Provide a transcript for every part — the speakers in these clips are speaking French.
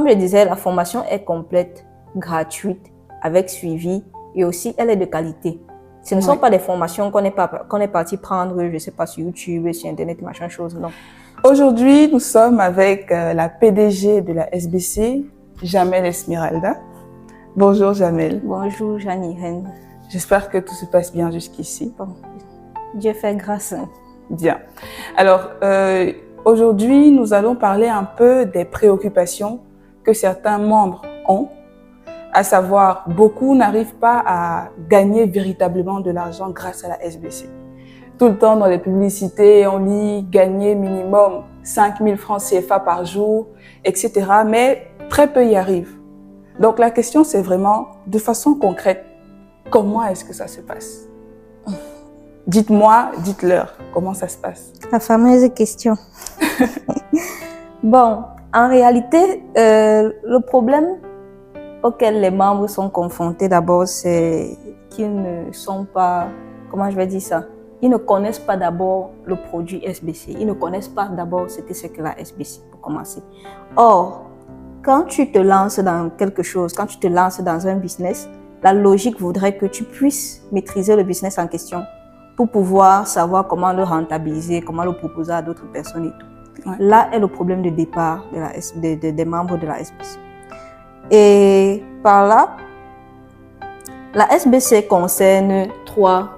Comme je disais, la formation est complète, gratuite, avec suivi et aussi elle est de qualité. Ce ne sont pas des formations qu'on est parti prendre, je ne sais pas, sur YouTube, sur Internet, machin chose, non. Aujourd'hui, nous sommes avec la PDG de la SBC, Jamel Esmeralda. Bonjour Jamel. Bonjour Jeanne-Irène. J'espère que tout se passe bien jusqu'ici. Bon, Dieu fait grâce. Bien. Alors, aujourd'hui, nous allons parler un peu des préoccupations que certains membres ont, à savoir, beaucoup n'arrivent pas à gagner véritablement de l'argent grâce à la SBC. Tout le temps dans les publicités, on lit gagner minimum 5 000 francs CFA par jour, etc. Mais très peu y arrivent. Donc la question, c'est vraiment, de façon concrète, comment est-ce que ça se passe? Dites-moi, dites-leur, comment ça se passe? La fameuse question. Bon, en réalité, le problème auquel les membres sont confrontés d'abord, c'est qu'ils ne sont pas, comment je vais dire ça? Ils ne connaissent pas d'abord le produit SBC. Ils ne connaissent pas d'abord ce que c'est que la SBC, pour commencer. Or, quand tu te lances dans quelque chose, quand tu te lances dans un business, la logique voudrait que tu puisses maîtriser le business en question pour pouvoir savoir comment le rentabiliser, comment le proposer à d'autres personnes et tout. Ouais. Là est le problème de départ des membres de la SBC. Et par là, la SBC concerne 3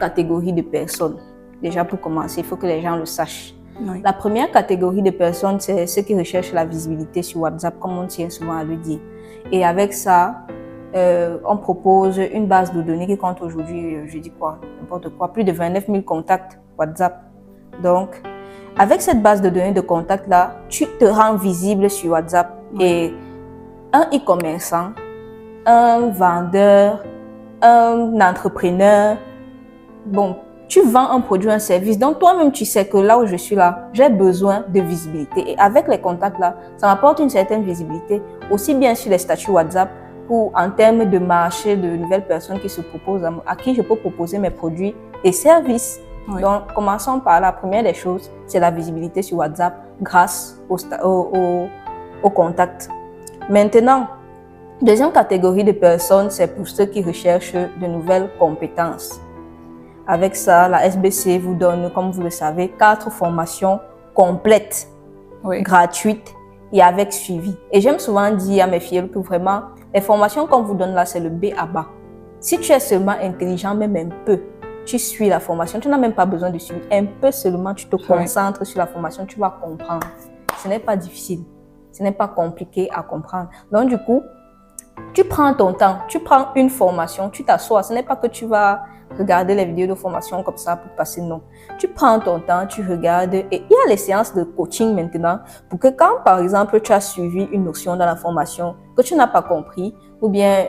catégories de personnes. Déjà pour commencer, il faut que les gens le sachent. Oui. La première catégorie de personnes, c'est ceux qui recherchent la visibilité sur WhatsApp, comme on tient souvent à le dire. Et avec ça, on propose une base de données qui compte aujourd'hui, je dis quoi, n'importe quoi, plus de 29 000 contacts WhatsApp. Donc, avec cette base de données de contacts là, tu te rends visible sur WhatsApp. Oui. Et un e-commerçant, un vendeur, un entrepreneur, bon, tu vends un produit, un service, donc toi-même tu sais que là où je suis là, j'ai besoin de visibilité. Et avec les contacts là, ça m'apporte une certaine visibilité, aussi bien sur les statuts WhatsApp, pour en termes de marché, de nouvelles personnes qui se proposent, à qui je peux proposer mes produits et services. Oui. Donc, commençons par la première des choses, c'est la visibilité sur WhatsApp grâce aux contacts. Maintenant, deuxième catégorie de personnes, c'est pour ceux qui recherchent de nouvelles compétences. Avec ça, la SBC vous donne, comme vous le savez, 4 formations complètes, oui, gratuites et avec suivi. Et j'aime souvent dire à mes filles que vraiment, les formations qu'on vous donne là, c'est le B à bas. Si tu es seulement intelligent, même un peu, tu suis la formation, tu n'as même pas besoin de suivre. Un peu seulement, tu te concentres sur la formation, tu vas comprendre. Ce n'est pas difficile, ce n'est pas compliqué à comprendre. Donc du coup, tu prends ton temps, tu prends une formation, tu t'assois. Ce n'est pas que tu vas regarder les vidéos de formation comme ça pour passer, non. Tu prends ton temps, tu regardes et il y a les séances de coaching maintenant pour que quand, par exemple, tu as suivi une notion dans la formation que tu n'as pas compris ou bien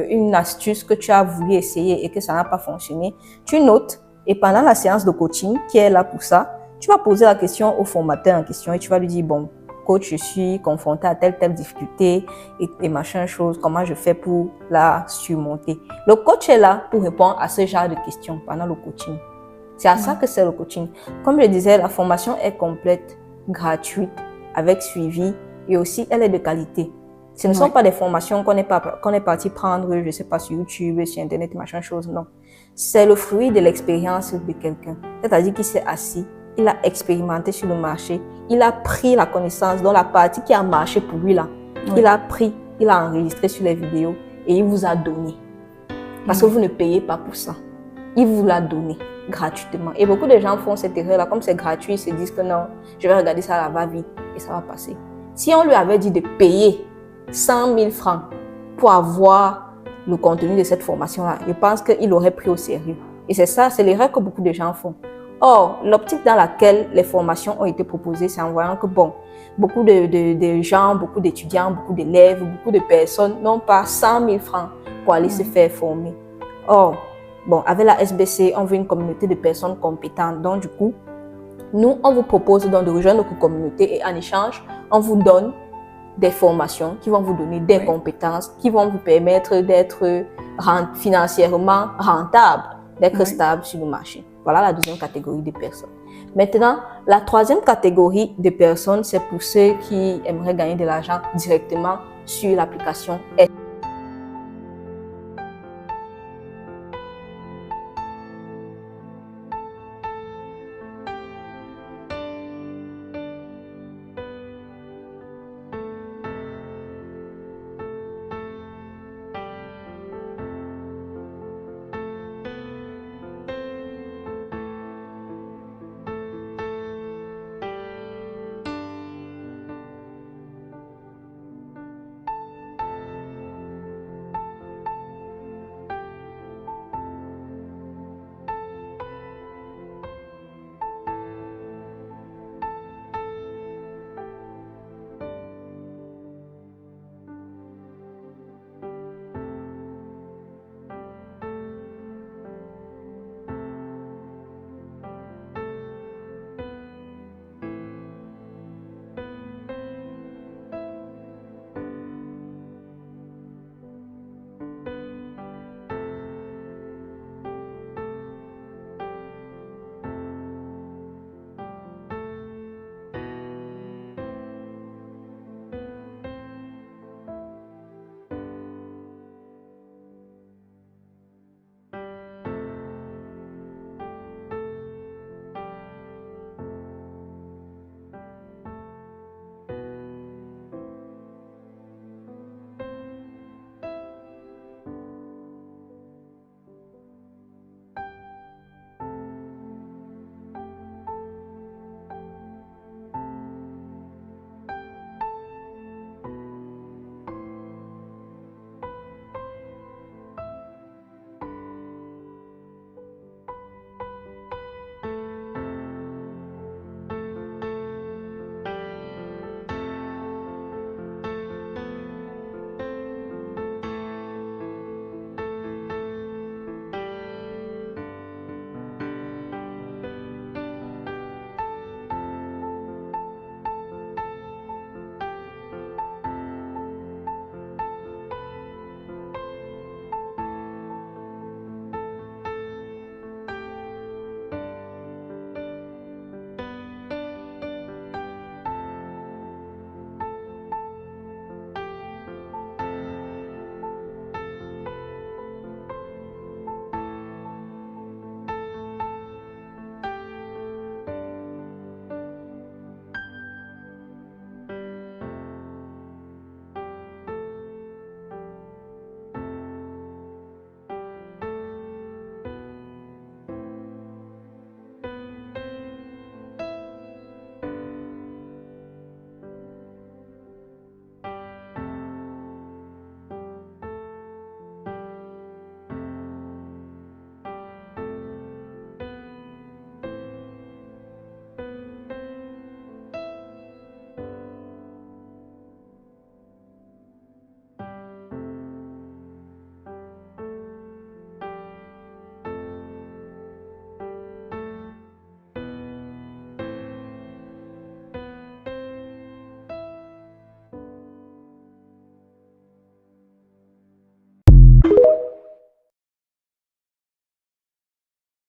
une astuce que tu as voulu essayer et que ça n'a pas fonctionné, tu notes et pendant la séance de coaching qui est là pour ça, tu vas poser la question au formateur en question et tu vas lui dire, bon, coach, je suis confronté à telle difficulté et machin chose, comment je fais pour la surmonter. Le coach est là pour répondre à ce genre de questions pendant le coaching. C'est à ça que c'est le coaching. Comme je disais, la formation est complète, gratuite, avec suivi et aussi elle est de qualité. Ce ne sont pas des formations qu'on est parti prendre, je sais pas, sur YouTube, sur Internet, machin chose, non. C'est le fruit de l'expérience de quelqu'un. C'est-à-dire qu'il s'est assis, il a expérimenté sur le marché, il a pris la connaissance dans la partie qui a marché pour lui là. Oui. Il a pris, il a enregistré sur les vidéos et il vous a donné. Parce que vous ne payez pas pour ça. Il vous l'a donné gratuitement. Et beaucoup de gens font cette erreur là, comme c'est gratuit, ils se disent que non, je vais regarder ça à la va-vite et ça va passer. Si on lui avait dit de payer 100 000 francs pour avoir le contenu de cette formation là, je pense qu'il aurait pris au sérieux. Et c'est ça, c'est l'erreur que beaucoup de gens font. Or, l'optique dans laquelle les formations ont été proposées, c'est en voyant que, bon, beaucoup de gens, beaucoup d'étudiants, beaucoup d'élèves, beaucoup de personnes n'ont pas 100 000 francs pour aller se faire former. Or, bon, avec la SBC, on veut une communauté de personnes compétentes. Donc, du coup, nous, on vous propose donc de rejoindre notre communauté et en échange, on vous donne des formations qui vont vous donner des compétences, qui vont vous permettre d'être financièrement rentable, d'être stable sur le marché. Voilà la deuxième catégorie de personnes. Maintenant, la troisième catégorie de personnes, c'est pour ceux qui aimeraient gagner de l'argent directement sur l'application.